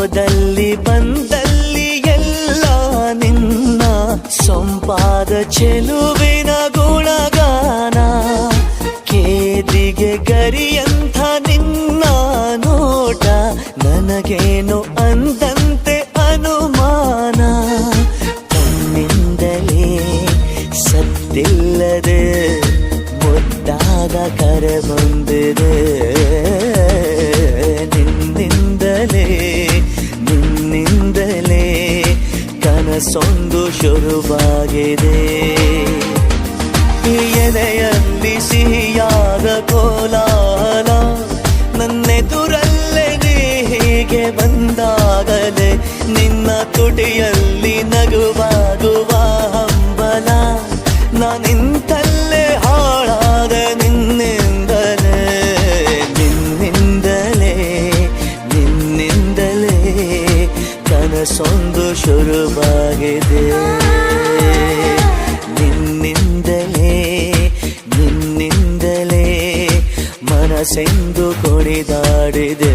ಹೋದಲ್ಲಿ ಬಂದಲ್ಲಿ ಎಲ್ಲ ನಿನ್ನ ಸೊಂಪಾದ ಚೆಲುವಿನ ಗುಣಗಾನ. ಕೇದಿಗೆ ಗರಿಯಂಥ ನಿನ್ನ ನೋಟ ನನಗೇನು ಅಂದಂತೆ ಅನುಮಾನ. ತನ್ನಿಂದಲೇ ಸತ್ತಿಲ್ಲದೆ ಮುದ್ದಾದ ಕರೆ ಬಂದಿದೆ. ನಿನ್ನಿಂದಲೇ ಕನಸೊಂದು ಶುರುವಾಗಿದೆ. ಎದೆಯಲ್ಲಿ ಸಿಹಿಯಾದ ಕೋಲಾಹಲ ನನ್ನೆದುರಲ್ಲೇ ನೀ ಹೀಗೆ ಬಂದಾಗಲೇ ನಿನ್ನ ತುಟಿಯಲ್ಲಿ ನಗುವಾಗುವ ಹಂಬಲ. ನಾನಿಂತಲ್ಲೇ ಹಾಳಾದ ನಿನ್ನಿಂದಲೇ ಕನಸೊಂದು ಶುರುವಾಗಿದೆ. ನಿನ್ನಿಂದಲೇ ಮನಸ್ಸೆಂದು ಕುಣಿದಾಡಿದೆ.